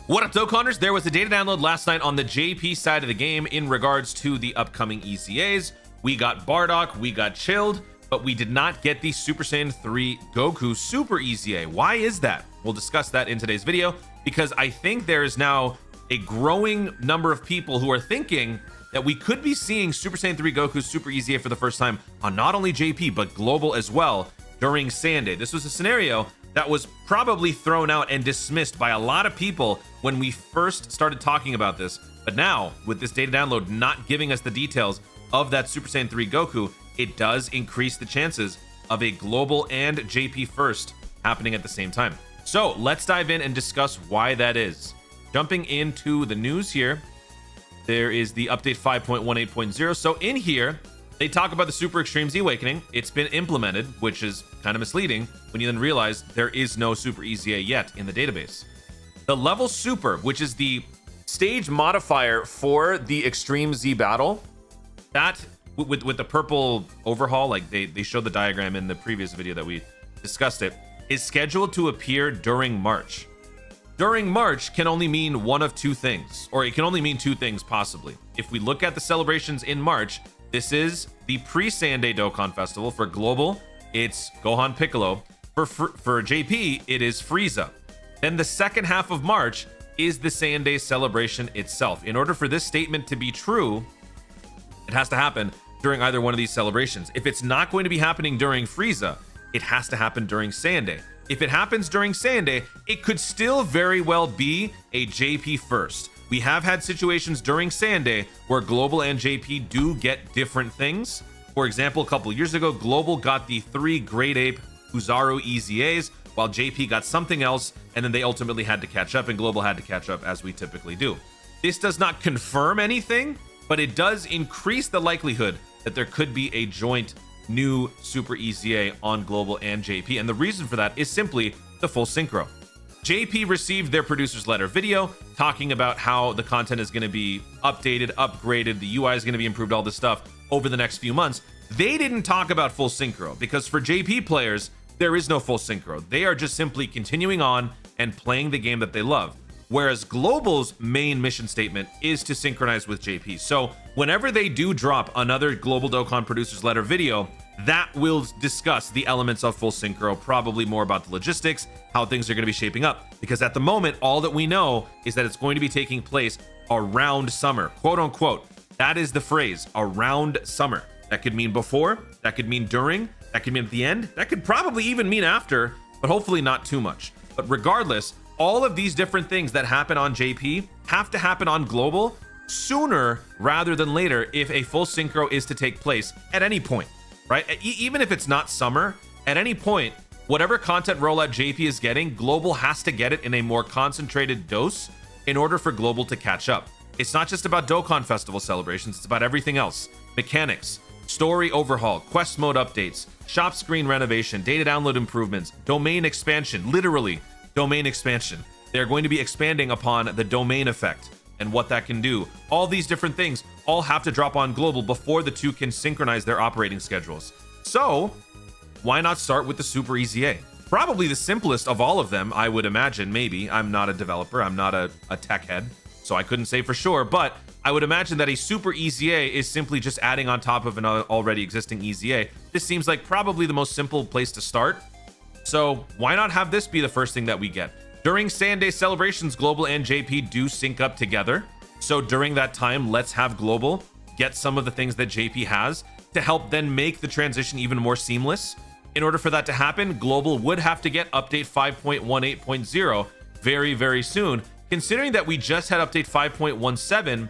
What up, Dokkanners? There was a data download last night on the JP side of the game in regards to the upcoming EZAs. We got Bardock, we got Chilled, but we did not get the Super Saiyan 3 Goku Super EZA. Why is that? We'll discuss that in today's video, because I think there is now a growing number of people who are thinking that we could be seeing Super Saiyan 3 Goku Super EZA for the first time on not only JP, but global as well during Saiyan Day. This was a scenario that was probably thrown out and dismissed by a lot of people when we first started talking about this. But now, with this data download not giving us the details of that Super Saiyan 3 Goku, it does increase the chances of a global and JP first happening at the same time. So let's dive in and discuss why that is. Jumping into the news here, there is the update 5.18.0. So in here, they talk about the Super Extreme Z Awakening. It's been implemented, which is kind of misleading when you then realize there is no Super EZA yet in the database. The level Super, which is the stage modifier for the Extreme Z battle, that with the purple overhaul, like they showed the diagram in the previous video that we discussed it, is scheduled to appear during March. During March can only mean one of two things, or it can only mean two things possibly. If we look at the celebrations in March, this is the pre-Saiyan Day Dokkan Festival. For global, it's Gohan Piccolo. For JP, it is Frieza. Then the second half of March is the Saiyan Day celebration itself. In order for this statement to be true, it has to happen during either one of these celebrations. If it's not going to be happening during Frieza, it has to happen during Saiyan Day. If it happens during Saiyan Day, it could still very well be a JP first. We have had situations during Saiyan Day where Global and JP do get different things. For example, a couple years ago, Global got the 3 Great Ape Huzaru EZAs, while JP got something else, and then they ultimately had to catch up, and Global had to catch up, as we typically do. This does not confirm anything, but it does increase the likelihood that there could be a joint new Super EZA on Global and JP, and the reason for that is simply the full synchro. JP received their producer's letter video talking about how the content is going to be updated, upgraded, the UI is going to be improved, all this stuff over the next few months. They didn't talk about full synchro because for JP players, there is no full synchro. They are just simply continuing on and playing the game that they love. Whereas Global's main mission statement is to synchronize with JP. So whenever they do drop another Global Dokkan producer's letter video, that will discuss the elements of full synchro, probably more about the logistics, how things are going to be shaping up. Because at the moment, all that we know is that it's going to be taking place around summer, quote unquote. That is the phrase, around summer. That could mean before, that could mean during, that could mean at the end, that could probably even mean after, but hopefully not too much. But regardless, all of these different things that happen on JP have to happen on Global sooner rather than later if a full synchro is to take place at any point, right? Even if it's not summer, at any point, whatever content rollout JP is getting, Global has to get it in a more concentrated dose in order for Global to catch up. It's not just about Dokkan Festival celebrations, it's about everything else. Mechanics, story overhaul, quest mode updates, shop screen renovation, data download improvements, domain expansion, literally domain expansion. They're going to be expanding upon the domain effect and what that can do. All these different things all have to drop on Global before the two can synchronize their operating schedules. So why not start with the Super EZA? Probably the simplest of all of them, I would imagine. Maybe. I'm not a developer, I'm not a tech head, so I couldn't say for sure, but I would imagine that a Super EZA is simply just adding on top of an already existing EZA. This seems like probably the most simple place to start. So why not have this be the first thing that we get? During Saiyan Day celebrations, Global and JP do sync up together. So during that time, let's have Global get some of the things that JP has to help then make the transition even more seamless. In order for that to happen, Global would have to get update 5.18.0 very, very soon. Considering that we just had update 5.17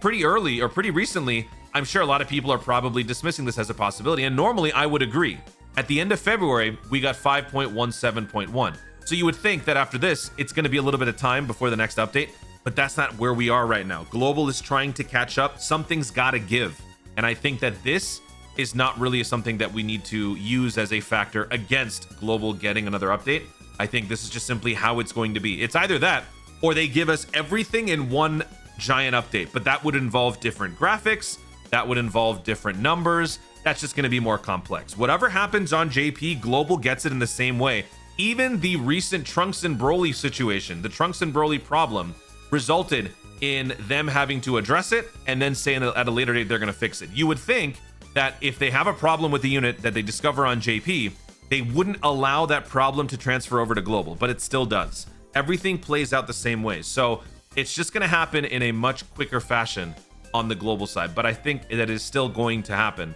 pretty early or pretty recently, I'm sure a lot of people are probably dismissing this as a possibility. And normally I would agree. At the end of February, we got 5.17.1. So you would think that after this, it's going to be a little bit of time before the next update, but that's not where we are right now. Global is trying to catch up. Something's got to give. And I think that this is not really something that we need to use as a factor against Global getting another update. I think this is just simply how it's going to be. It's either that or they give us everything in one giant update, but that would involve different graphics. That would involve different numbers. That's just going to be more complex. Whatever happens on JP, Global gets it in the same way. Even the recent Trunks and Broly situation, the Trunks and Broly problem, resulted in them having to address it and then saying at a later date they're going to fix it. You would think that if they have a problem with the unit that they discover on JP, they wouldn't allow that problem to transfer over to global, but it still does. Everything plays out the same way. So it's just going to happen in a much quicker fashion on the global side, but I think that is still going to happen.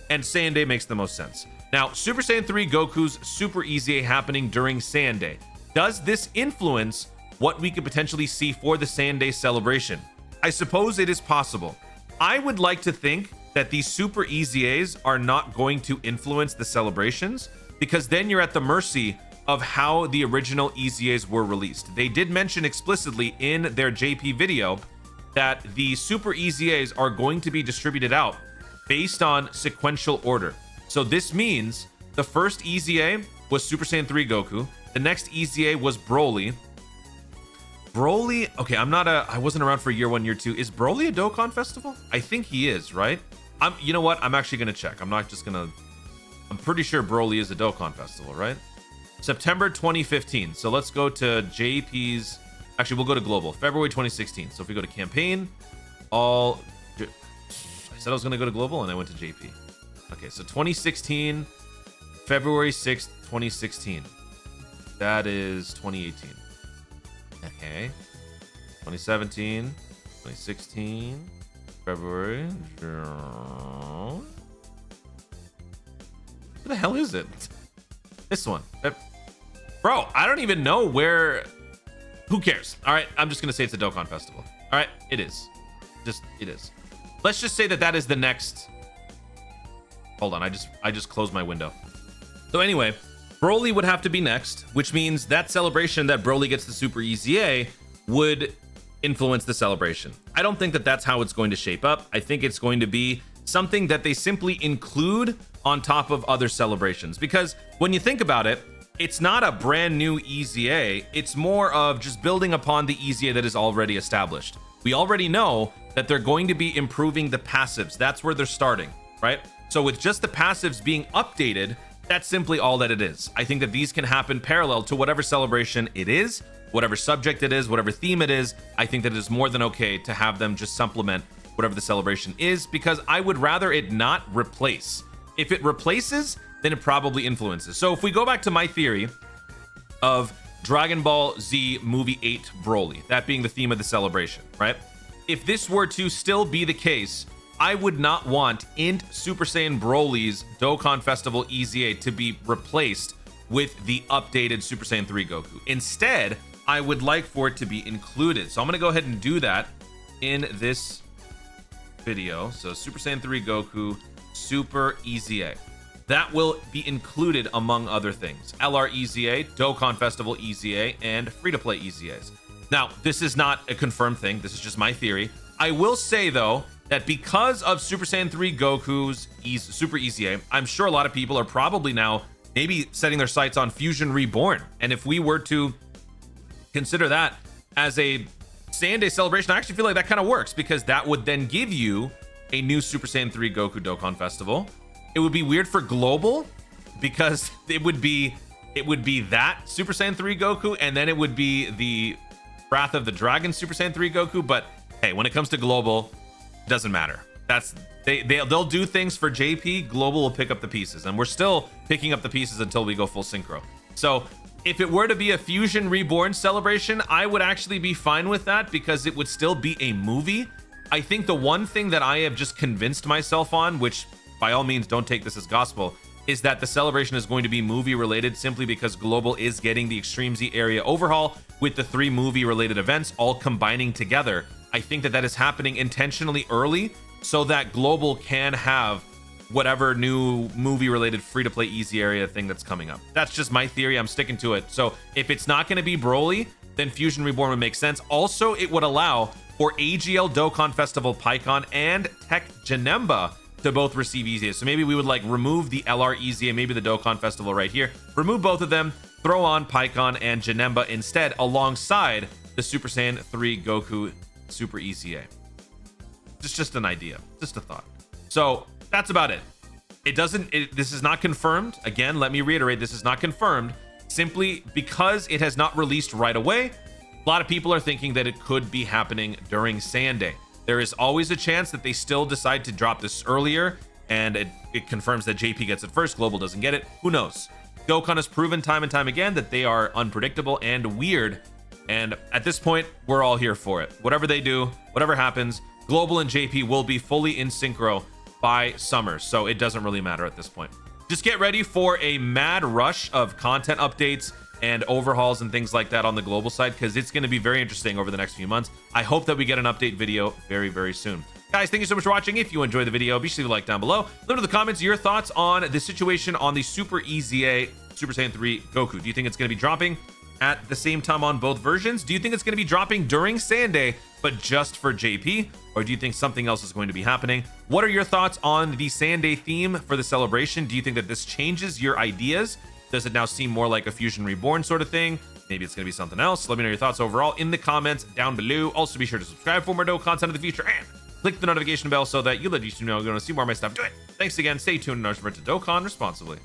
And Saiyan Day makes the most sense. Now, Super Saiyan 3 Goku's Super EZA happening during Saiyan Day. Does this influence what we could potentially see for the Saiyan Day celebration? I suppose it is possible. I would like to think that these Super EZAs are not going to influence the celebrations, because then you're at the mercy of how the original EZAs were released. They did mention explicitly in their JP video that the Super EZAs are going to be distributed out based on sequential order. So this means the first EZA was Super Saiyan 3 Goku. The next EZA was Broly. Okay, I wasn't around for year 1, year 2. Is Broly a Dokkan festival? I think he is, right? You know what? I'm actually gonna check. I'm pretty sure Broly is a Dokkan festival, right? September 2015. So let's go to JP's. Actually, we'll go to global. February 2016. So if we go to campaign, I said I was gonna go to global and I went to JP. Okay, so 2016, February 6th, 2016. That is 2018. Okay. 2017, 2016, February. Where the hell is it? This one. Bro, I don't even know where. Who cares? All right, I'm just going to say it's a Dokkan festival. All right, it is. It is. Let's just say that is the next. Hold on, I just closed my window. So anyway, Broly would have to be next, which means that celebration that Broly gets the Super EZA would influence the celebration. I don't think that that's how it's going to shape up. I think it's going to be something that they simply include on top of other celebrations, because when you think about it, it's not a brand new EZA. It's more of just building upon the EZA that is already established. We already know that they're going to be improving the passives. That's where they're starting, right? So with just the passives being updated, that's simply all that it is. I think that these can happen parallel to whatever celebration it is, whatever subject it is, whatever theme it is. I think that it is more than okay to have them just supplement whatever the celebration is, because I would rather it not replace. If it replaces, then it probably influences. So if we go back to my theory of Dragon Ball Z Movie 8 Broly, that being the theme of the celebration, right? If this were to still be the case, I would not want Int Super Saiyan Broly's Dokkan Festival EZA to be replaced with the updated Super Saiyan 3 Goku. Instead, I would like for it to be included. So I'm going to go ahead and do that in this video. So Super Saiyan 3 Goku Super EZA. That will be included among other things. LR EZA, Dokkan Festival EZA, and free-to-play EZAs. Now, this is not a confirmed thing. This is just my theory. I will say, though, that because of Super Saiyan 3 Goku's Super EZA, I'm sure a lot of people are probably now maybe setting their sights on Fusion Reborn. And if we were to consider that as a Saiyan Day celebration, I actually feel like that kind of works, because that would then give you a new Super Saiyan 3 Goku Dokkan Festival. It would be weird for global, because it would be that Super Saiyan 3 Goku, and then it would be the Wrath of the Dragon Super Saiyan 3 Goku. But hey, when it comes to global, it doesn't matter. They'll do things for JP. Global will pick up the pieces, and we're still picking up the pieces until we go full synchro. So if it were to be a Fusion Reborn celebration, I would actually be fine with that, because it would still be a movie. I think the one thing that I have just convinced myself on, which by all means don't take this as gospel, is that the celebration is going to be movie related, simply because global is getting the Extreme Z area overhaul with the 3 movie related events all combining together. I think that is happening intentionally early, so that global can have whatever new movie related free-to-play easy area thing that's coming up. That's just my theory. I'm sticking to it. So if it's not going to be Broly, then Fusion Reborn would make sense. Also, it would allow for AGL Dokkan Festival PyCon and Tech Janemba to both receive EZA. So maybe we would like remove the LR EZA, maybe the Dokkan Festival right here, remove both of them, throw on PyCon and Janemba instead, alongside the Super Saiyan 3 Goku Super EZA. Just an idea, just a thought. So that's about it. This is not confirmed. Again, let me reiterate, this is not confirmed. simply because it has not released right away. A lot of people are thinking that it could be happening during Saiyan Day. There is always a chance that they still decide to drop this earlier, and it confirms that JP gets it first, Global doesn't get it. Who knows? Dokkan has proven time and time again that they are unpredictable and weird, and at this point, we're all here for it. Whatever they do, whatever happens, Global and JP will be fully in synchro by summer, so it doesn't really matter at this point. Just get ready for a mad rush of content updates and overhauls and things like that on the global side, because it's going to be very interesting over the next few months. I hope that we get an update video very, very soon. Guys, thank you so much for watching. If you enjoyed the video, be sure to leave a like down below. Let me know in the comments your thoughts on the situation on the Super EZA Super Saiyan 3 Goku. Do you think it's going to be dropping at the same time on both versions? Do you think it's going to be dropping during Saiyan Day, but just for JP? Or do you think something else is going to be happening? What are your thoughts on the Saiyan Day theme for the celebration? Do you think that this changes your ideas? Does it now seem more like a Fusion Reborn sort of thing? Maybe it's going to be something else. Let me know your thoughts overall in the comments down below. Also, be sure to subscribe for more Dokkan content in the future and click the notification bell so that you let YouTube know you're going to see more of my stuff. Do it. Thanks again. Stay tuned and remember to Dokkan responsibly.